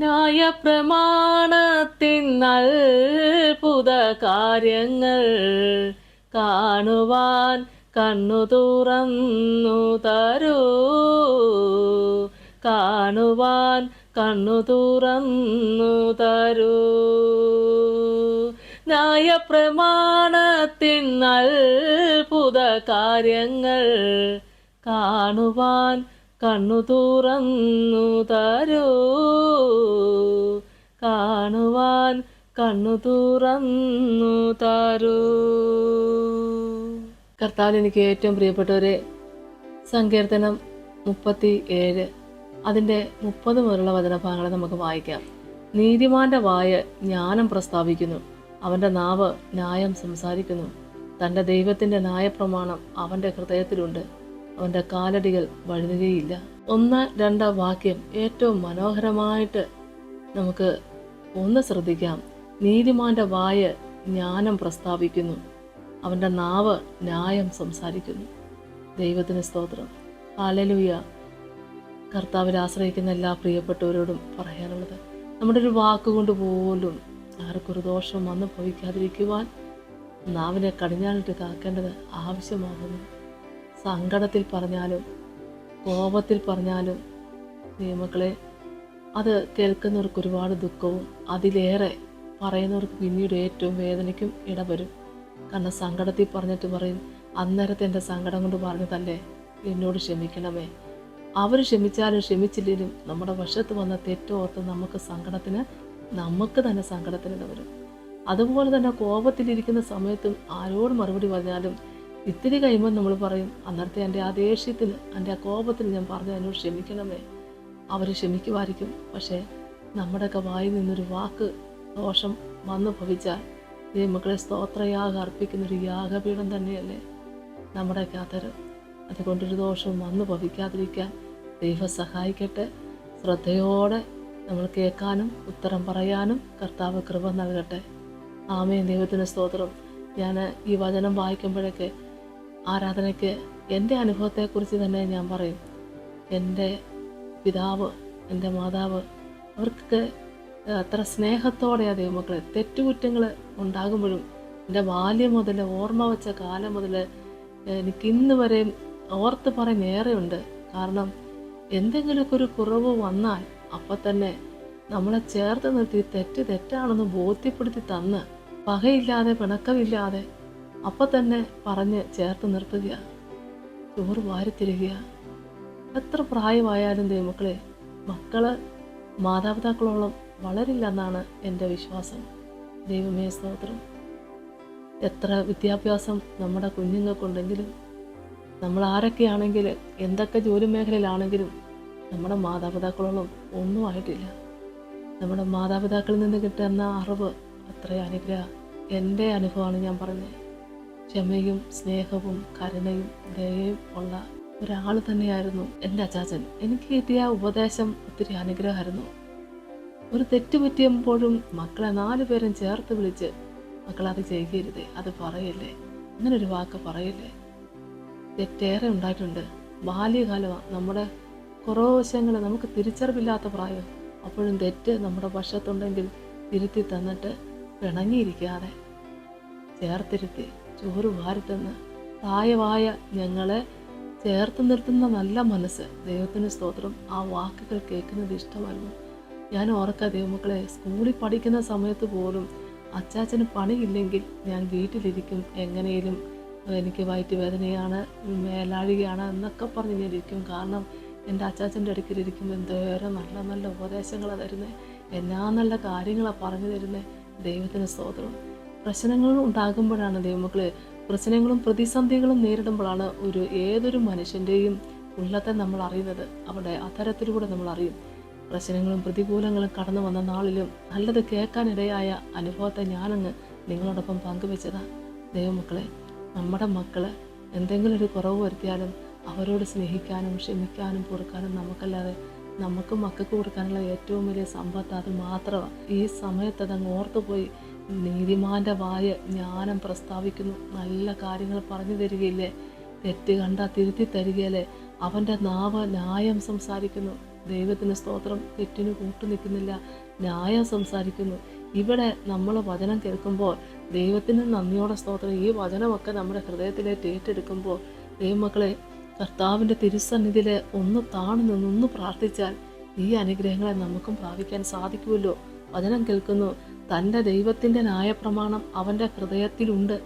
ന്യായപ്രമാണത്തിൻ അത്ഭുത കാര്യങ്ങൾ കാണുവാൻ കണ്ണു തുറന്നു തരൂ, കാണുവാൻ കണ്ണു തുറന്നു തരൂ. ന്യായപ്രമാണത്തിൻ അത്ഭുത കാര്യങ്ങൾ കാണുവാൻ കണ്ണു തുറന്നു തരൂ, കാണുവാൻ കണ്ണു തുറന്നു തരൂ. കർത്താവിൽ എനിക്ക് ഏറ്റവും പ്രിയപ്പെട്ടവരെ, സങ്കീർത്തനം 37 അതിൻ്റെ 30 മുതലുള്ള വചനഭാഗങ്ങൾ നമുക്ക് വായിക്കാം. നീതിമാന്റെ വായ ജ്ഞാനം പ്രസ്താവിക്കുന്നു, അവൻ്റെ നാവ് ന്യായം സംസാരിക്കുന്നു. തൻ്റെ ദൈവത്തിൻ്റെ ന്യായപ്രമാണം അവൻ്റെ ഹൃദയത്തിലുണ്ട്, അവൻ്റെ കാലടികൾ വഴുതുകയില്ല. 1-2 വാക്യം ഏറ്റവും മനോഹരമായിട്ട് നമുക്ക് ഒന്ന് ശ്രദ്ധിക്കാം. നീതിമാന്റെ വായ ജ്ഞാനം പ്രസ്താവിക്കുന്നു, അവൻ്റെ നാവ് ന്യായം സംസാരിക്കുന്നു. ദൈവത്തിന് സ്തോത്രം, ഹല്ലേലൂയ. കർത്താവിൽ ആശ്രയിക്കുന്ന എല്ലാ പ്രിയപ്പെട്ടവരോടും പറയാനുള്ളത്, നമ്മുടെ ഒരു വാക്കുകൊണ്ട് പോലും ആർക്കൊരു ദോഷം വന്നു ഭവിക്കാതിരിക്കുവാൻ നാവിനെ കടിഞ്ഞാണിട്ട് കാക്കേണ്ടത് ആവശ്യമാകുന്നു. സങ്കടത്തിൽ പറഞ്ഞാലും കോപത്തിൽ പറഞ്ഞാലും ദൈവമക്കളെ, അത് കേൾക്കുന്നവർക്ക് ഒരുപാട് ദുഃഖവും അതിലേറെ പറയുന്നവർക്ക് പിന്നീട് ഏറ്റവും വേദനയ്ക്കും ഇടവരും. കാരണം സങ്കടത്തിൽ പറഞ്ഞിട്ട് പറയും, അന്നേരത്തെ എൻ്റെ സങ്കടം കൊണ്ട് പറഞ്ഞതല്ലേ, എന്നോട് ക്ഷമിക്കണമേ. അവർ ക്ഷമിച്ചാലും ക്ഷമിച്ചില്ലെങ്കിലും നമ്മുടെ വശത്ത് വന്ന തെറ്റോർത്ത് നമുക്ക് തന്നെ സങ്കടത്തിന് ഇടവരും. അതുപോലെ തന്നെ കോപത്തിലിരിക്കുന്ന സമയത്തും ആരോട് മറുപടി പറഞ്ഞാലും ഇത്തിരി കഴിയുമ്പോൾ നമ്മൾ പറയും, അന്നേരത്തെ എൻ്റെ ആ ദേഷ്യത്തിന്, എൻ്റെ ആ കോപത്തിന് ഞാൻ പറഞ്ഞു എന്നോട് ക്ഷമിക്കണമേ. അവർ ക്ഷമിക്കുമായിരിക്കും. പക്ഷേ നമ്മുടെയൊക്കെ വായിൽ നിന്നൊരു വാക്ക് ദോഷം വന്നു ഭവിച്ചാൽ ദൈവമക്കളെ സ്തോത്രയാഗം അർപ്പിക്കുന്നൊരു യാഗപീഠം തന്നെയല്ലേ നമ്മുടെയൊക്കെ ആദരം. അതുകൊണ്ടൊരു ദോഷവും വന്നു ഭവിക്കാതിരിക്കാൻ ദൈവം സഹായിക്കട്ടെ. ശ്രദ്ധയോടെ നമ്മൾ കേൾക്കാനും ഉത്തരം പറയാനും കർത്താവ് കൃപ നൽകട്ടെ. ആമേൻ. ദൈവത്തിന് സ്തോത്രം. ഞാൻ ഈ വചനം വായിക്കുമ്പോഴൊക്കെ ആരാധനയ്ക്ക് എൻ്റെ അനുഭവത്തെക്കുറിച്ച് തന്നെ ഞാൻ പറയും. എൻ്റെ പിതാവ്, എൻ്റെ മാതാവ്, അവർക്കൊക്കെ അത്ര സ്നേഹത്തോടെയാണ് ദൈവമക്കളെ. തെറ്റുകുറ്റങ്ങൾ ഉണ്ടാകുമ്പോഴും എൻ്റെ ബാല്യം മുതൽ, ഓർമ്മ വെച്ച കാലം മുതൽ എനിക്കിന്ന് വരെയും ഓർത്ത് പറയുന്നേറെയുണ്ട്. കാരണം എന്തെങ്കിലുമൊക്കെ ഒരു കുറവ് വന്നാൽ അപ്പം തന്നെ നമ്മളെ ചേർത്ത് നിർത്തി തെറ്റാണെന്ന് ബോധ്യപ്പെടുത്തി തന്ന്, പകയില്ലാതെ പിണക്കമില്ലാതെ അപ്പം തന്നെ പറഞ്ഞ് ചേർത്ത് നിർത്തുക, ചോറ് വാരിത്തരിക. എത്ര പ്രായമായാലും ദൈവമക്കളെ, മക്കള് മാതാപിതാക്കളോളം വളരില്ല എന്നാണ് എൻ്റെ വിശ്വാസം. ദൈവമേ സ്തോത്രം. എത്ര വിദ്യാഭ്യാസം നമ്മുടെ കുഞ്ഞുങ്ങൾക്കുണ്ടെങ്കിലും, നമ്മൾ ആരൊക്കെയാണെങ്കിൽ, എന്തൊക്കെ ജോലി മേഖലയിലാണെങ്കിലും നമ്മുടെ മാതാപിതാക്കളോളം ഒന്നും ആയിട്ടില്ല. നമ്മുടെ മാതാപിതാക്കളിൽ നിന്ന് കിട്ടുന്ന അറിവ് അത്ര അനുഗ്രഹം. എൻ്റെ അനുഭവമാണ് ഞാൻ പറഞ്ഞത്. ക്ഷമയും സ്നേഹവും കരുണയും ദയയും ഉള്ള ഒരാൾ തന്നെയായിരുന്നു എൻ്റെ അച്ചാച്ചൻ. എനിക്ക് കിട്ടിയ ഉപദേശം ഒത്തിരി അനുഗ്രഹമായിരുന്നു. ഒരു തെറ്റ് പറ്റിയപ്പോഴും മക്കളെ 4 പേരും ചേർത്ത് വിളിച്ച്, മക്കളത് ചെയ്യരുതേ, അത് പറയല്ലേ, അങ്ങനൊരു വാക്ക് പറയല്ലേ. തെറ്റേറെ ഉണ്ടായിട്ടുണ്ട്. ബാല്യകാലമാണ്, നമ്മുടെ കുറവ് വശങ്ങൾ നമുക്ക് തിരിച്ചറിവില്ലാത്ത പ്രായം. അപ്പോഴും തെറ്റ് നമ്മുടെ വശത്തുണ്ടെങ്കിൽ തിരുത്തി തന്നിട്ട് പിണങ്ങിയിരിക്കാതെ ചേർത്തിരുത്തി ചോറ് വാരിത്തന്ന് പ്രായമായ ഞങ്ങളെ ചേർത്ത് നിർത്തുന്ന നല്ല മനസ്സ്. ദൈവത്തിന് സ്തോത്രം. ആ വാക്കുകൾ കേൾക്കുന്നത് ഇഷ്ടമായിരുന്നു. ഞാൻ ഓർക്കുക ദൈവമക്കളെ, സ്കൂളിൽ പഠിക്കുന്ന സമയത്ത് പോലും അച്ചാച്ചന് പണിയില്ലെങ്കിൽ ഞാൻ വീട്ടിലിരിക്കും. എങ്ങനെയും എനിക്ക് വയറ്റുവേദനയാണ്, മേലാഴികയാണ് എന്നൊക്കെ പറഞ്ഞ് ഞാൻ ഇരിക്കും. കാരണം എൻ്റെ അച്ചാച്ചൻ്റെ അടുക്കിലിരിക്കുമ്പോൾ എന്തോരം നല്ല നല്ല ഉപദേശങ്ങളാണ് തരുന്നത്, എന്നാ നല്ല കാര്യങ്ങളാണ് പറഞ്ഞു തരുന്നത്. ദൈവത്തിന് സ്തോത്രം. പ്രശ്നങ്ങൾ ഉണ്ടാകുമ്പോഴാണ് ദൈവമക്കളെ, പ്രശ്നങ്ങളും പ്രതിസന്ധികളും നേരിടുമ്പോഴാണ് ഏതൊരു മനുഷ്യൻ്റെയും ഉള്ളത്തെ നമ്മൾ അറിയുന്നത്. അവിടെ അത്തരത്തിലൂടെ നമ്മൾ അറിയും. പ്രശ്നങ്ങളും പ്രതികൂലങ്ങളും കടന്നു വന്ന നാളിലും നല്ലത് കേൾക്കാനിടയായ അനുഭവത്തെ ഞാനങ്ങ് നിങ്ങളോടൊപ്പം പങ്കുവെച്ചതാണ്. ദൈവമക്കളെ, നമ്മുടെ മക്കൾ എന്തെങ്കിലും ഒരു കുറവ് വരുത്തിയാലും അവരോട് സ്നേഹിക്കാനും ക്ഷമിക്കാനും പൊറുക്കാനും നമുക്കല്ലാതെ നമുക്ക് മക്കൾക്ക് കൊടുക്കാനുള്ള ഏറ്റവും വലിയ സമ്പത്ത് അത് മാത്രമാണ്. ഈ സമയത്ത് അതങ്ങ് ഓർത്തുപോയി. നീതിമാന്റെ വായ ജ്ഞാനം പ്രസ്താവിക്കുന്നു, നല്ല കാര്യങ്ങൾ പറഞ്ഞു തരികയില്ലേ, തെറ്റ് കണ്ടാൽ തിരുത്തി തരികയില്ലേ, അവൻ്റെ നാവ് ന്യായം സംസാരിക്കുന്നു. ദൈവത്തിന് സ്തോത്രം, തെറ്റിന് കൂട്ടു നിൽക്കുന്നില്ല, ന്യായം സംസാരിക്കുന്നു. ഇവിടെ നമ്മൾ വചനം കേൾക്കുമ്പോൾ ദൈവത്തിന് നന്ദിയോടെ സ്തോത്രം, ഈ വചനമൊക്കെ നമ്മുടെ ഹൃദയത്തിലേക്ക് ഏറ്റെടുക്കുമ്പോൾ ദൈവമക്കളെ, കർത്താവിൻ്റെ തിരുസന്നിധിയിൽ ഒന്ന് താണു നിന്നൊന്ന് പ്രാർത്ഥിച്ചാൽ ഈ അനുഗ്രഹങ്ങളെ നമുക്കും പ്രാപിക്കാൻ സാധിക്കുമല്ലോ. വചനം കേൾക്കുന്നു, തൻ്റെ ദൈവത്തിൻ്റെ ന്യായപ്രമാണം അവൻ്റെ ഹൃദയത്തിലുണ്ട്.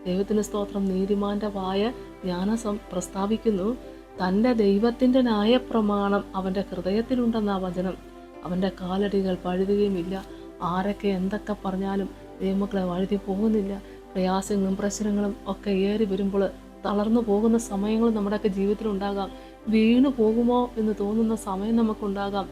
ദൈവത്തിന് സ്തോത്രം. നീതിമാന്റെ വായ ജ്ഞാനം പ്രസ്താവിക്കുന്നു. തൻ്റെ ദൈവത്തിൻ്റെ ന്യായപ്രമാണം അവൻ്റെ ഹൃദയത്തിലുണ്ടെന്നാ വചനം. അവൻ്റെ കാലടികൾ വഴുതുകയുമില്ല. ആരൊക്കെ എന്തൊക്കെ പറഞ്ഞാലും ദൈവമക്കളെ വഴുതി പോകുന്നില്ല. പ്രയാസങ്ങളും പ്രശ്നങ്ങളും ഒക്കെ ഏറി വരുമ്പോൾ തളർന്നു പോകുന്ന സമയങ്ങൾ നമ്മുടെയൊക്കെ ജീവിതത്തിലുണ്ടാകാം. വീണു പോകുമോ എന്ന് തോന്നുന്ന സമയം നമുക്കുണ്ടാകാം.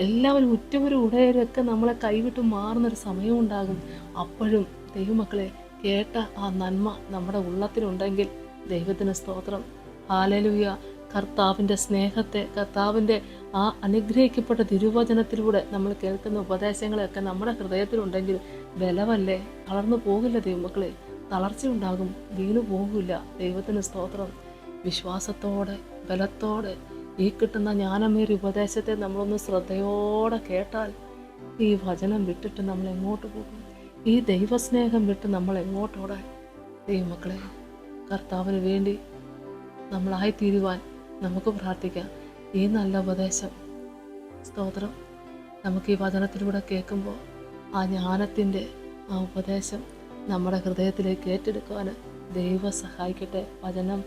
എല്ലാവരും ഉറ്റവരും ഉടയവരൊക്കെ നമ്മളെ കൈവിട്ട് മാറുന്നൊരു സമയവും ഉണ്ടാകും. അപ്പോഴും ദൈവമക്കളെ, കേട്ട ആ നന്മ നമ്മുടെ ഉള്ളത്തിലുണ്ടെങ്കിൽ ദൈവത്തിന് സ്തോത്രം. ഹല്ലേലൂയ. കർത്താവിൻ്റെ സ്നേഹത്തെ, കർത്താവിൻ്റെ ആ അനുഗ്രഹിക്കപ്പെട്ട തിരുവചനത്തിലൂടെ നമ്മൾ കേൾക്കുന്ന ഉപദേശങ്ങളൊക്കെ നമ്മുടെ ഹൃദയത്തിലുണ്ടെങ്കിൽ ബലമല്ലേ, തളർന്നു പോകില്ല ദൈവമക്കളെ. തളർച്ച ഉണ്ടാകും, വീണു പോകില്ല. ദൈവത്തിന് സ്തോത്രം. വിശ്വാസത്തോടെ, ബലത്തോടെ ഈ കിട്ടുന്ന ജ്ഞാനമേറിയ ഉപദേശത്തെ നമ്മളൊന്ന് ശ്രദ്ധയോടെ കേട്ടാൽ ഈ വചനം വിട്ടിട്ട് നമ്മൾ എങ്ങോട്ട് പോകും? ഈ ദൈവസ്നേഹം വിട്ട് നമ്മൾ എങ്ങോട്ടോടെ? ദൈവമക്കളെ, കർത്താവിന് വേണ്ടി നമ്മളായിത്തീരുവാൻ നമുക്ക് പ്രാർത്ഥിക്കാം. ഈ നല്ല ഉപദേശം സ്തോത്രം നമുക്ക് ഈ വചനത്തിലൂടെ കേൾക്കുമ്പോൾ ആ ജ്ഞാനത്തിൻ്റെ ആ ഉപദേശം നമ്മുടെ ഹൃദയത്തിലേക്ക് ഏറ്റെടുക്കുവാൻ ദൈവം സഹായിക്കട്ടെ. വചനം,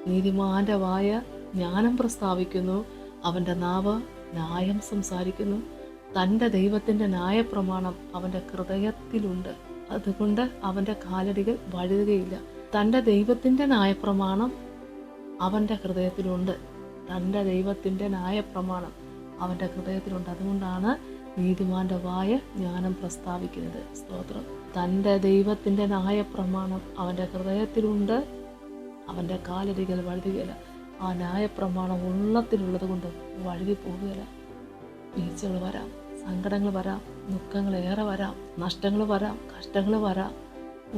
നീതിമാന്റെ വായ ജ്ഞാനം പ്രസ്താവിക്കുന്നു, അവൻ്റെ നാവ് ന്യായം സംസാരിക്കുന്നു. തൻ്റെ ദൈവത്തിൻ്റെ ന്യായപ്രമാണം അവൻ്റെ ഹൃദയത്തിലുണ്ട്, അതുകൊണ്ട് അവൻ്റെ കാലടികൾ വഴുതുകയില്ല. തൻ്റെ ദൈവത്തിൻ്റെ ന്യായപ്രമാണം അവൻ്റെ ഹൃദയത്തിലുണ്ട്. തൻ്റെ ദൈവത്തിൻ്റെ ന്യായപ്രമാണം അവൻ്റെ ഹൃദയത്തിലുണ്ട്. അതുകൊണ്ടാണ് നീതിമാന്റെ വായ ജ്ഞാനം പ്രസ്താവിക്കുന്നത്. സ്തോത്രം. തൻ്റെ ദൈവത്തിൻ്റെ ന്യായപ്രമാണം അവൻ്റെ ഹൃദയത്തിലുണ്ട്, അവൻ്റെ കാലടികൾ വഴുതുകയില്ല. ആ ന്യായപ്രമാണം ഉള്ളത്തിലുള്ളത് കൊണ്ട് വഴുതി പോകുകയില്ല. വീഴ്ചകൾ വരാം, സങ്കടങ്ങൾ വരാം, ദുഃഖങ്ങൾ ഏറെ വരാം, നഷ്ടങ്ങൾ വരാം, കഷ്ടങ്ങൾ വരാം,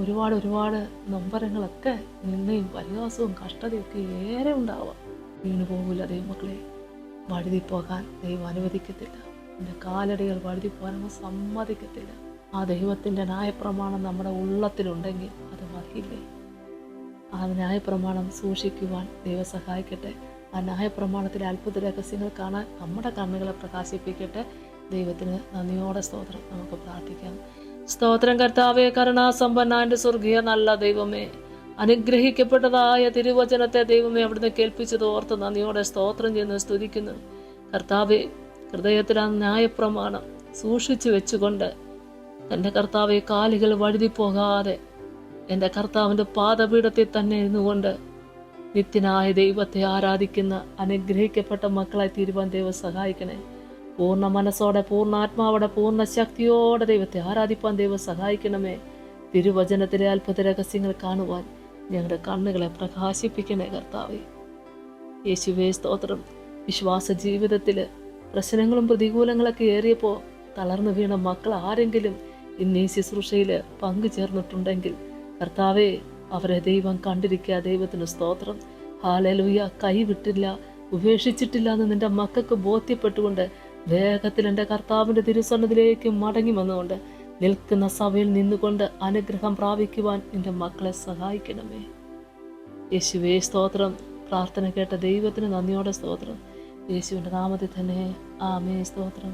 ഒരുപാട് നൊമ്പരങ്ങളൊക്കെ, നിന്നയും പരിഹാസവും കഷ്ടതയൊക്കെ ഏറെ ഉണ്ടാവാം. വീണു പോകില്ല ദൈവമക്കളെ. വഴുതിപ്പോകാൻ ദൈവം അനുവദിക്കത്തില്ല. എൻ്റെ കാലടികൾ വഴുതിപ്പോകാൻ സമ്മതിക്കത്തില്ല. ആ ദൈവത്തിൻ്റെ ന്യായപ്രമാണം നമ്മുടെ ഉള്ളത്തിലുണ്ടെങ്കിൽ അത് മതിയില്ലേ? ആ ന്യായപ്രമാണം സൂക്ഷിക്കുവാൻ ദൈവം സഹായിക്കട്ടെ. ആ ന്യായപ്രമാണത്തിലെ അത്ഭുത രഹസ്യങ്ങൾ കാണാൻ നമ്മുടെ കണ്ണുകളെ പ്രകാശിപ്പിക്കട്ടെ. ദൈവത്തിന് നന്ദിയോടെ സ്തോത്രം. നമുക്ക് പ്രാർത്ഥിക്കാം. സ്തോത്രം കർത്താവേ, കരുണാസമ്പന്നന്റെ സ്വർഗീയ നല്ല ദൈവമേ, അനുഗ്രഹിക്കപ്പെട്ടതായ തിരുവചനത്തെ ദൈവമേ അവിടുന്ന് കേൾപ്പിച്ചത് ഓർത്ത് നന്ദിയോടെ സ്തോത്രം ചെയ്യുന്നു, സ്തുതിക്കുന്നു. കർത്താവേ, ഹൃദയത്തിൽ ആ ന്യായപ്രമാണം സൂക്ഷിച്ചു വെച്ചുകൊണ്ട് എൻ്റെ കർത്താവെ കാലുകൾ വഴുതിപ്പോകാതെ എൻ്റെ കർത്താവിൻ്റെ പാദപീഠത്തിൽ തന്നെ ഇരുന്നുകൊണ്ട് നിത്യനായ ദൈവത്തെ ആരാധിക്കുന്ന അനുഗ്രഹിക്കപ്പെട്ട മക്കളായി തീരുവാൻ ദൈവം സഹായിക്കണേ. പൂർണ്ണ മനസ്സോടെ, പൂർണ്ണ ആത്മാവോടെ, പൂർണ്ണ ശക്തിയോടെ ദൈവത്തെ ആരാധിപ്പാൻ ദൈവം സഹായിക്കണമേ. തിരുവചനത്തിലെ അത്ഭുത രഹസ്യങ്ങൾ കാണുവാൻ ഞങ്ങളുടെ കണ്ണുകളെ പ്രകാശിപ്പിക്കണേ കർത്താവേ. യേശുവേ സ്തോത്രം. വിശ്വാസ ജീവിതത്തിൽ പ്രശ്നങ്ങളും പ്രതികൂലങ്ങളൊക്കെ ഏറിയപ്പോൾ തളർന്നു വീണ മക്കൾ ആരെങ്കിലും ഇന്ന് ഈ ശുശ്രൂഷയിൽ പങ്കുചേർന്നിട്ടുണ്ടെങ്കിൽ കർത്താവേ, അവരെ ദൈവം കണ്ടിരിക്കുക. ദൈവത്തിന് സ്തോത്രം. ഹല്ലേലൂയ. കൈവിട്ടില്ല, ഉപേക്ഷിച്ചിട്ടില്ല എന്ന് നിന്റെ മക്കൾക്ക് ബോധ്യപ്പെട്ടുകൊണ്ട് വേഗത്തിൽ എൻ്റെ കർത്താവിൻ്റെ തിരുസന്നിധിയിലേക്ക് മടങ്ങി വന്നുകൊണ്ട് നിൽക്കുന്ന സഭയിൽ നിന്നുകൊണ്ട് അനുഗ്രഹം പ്രാപിക്കുവാൻ നിന്റെ മക്കളെ സഹായിക്കണമേ. യേശുവേ സ്തോത്രം. പ്രാർത്ഥന കേട്ട ദൈവത്തിന് നന്ദിയോടെ സ്തോത്രം. യേശുവിൻ്റെ നാമത്തിൽ തന്നെ ആമേൻ. സ്തോത്രം.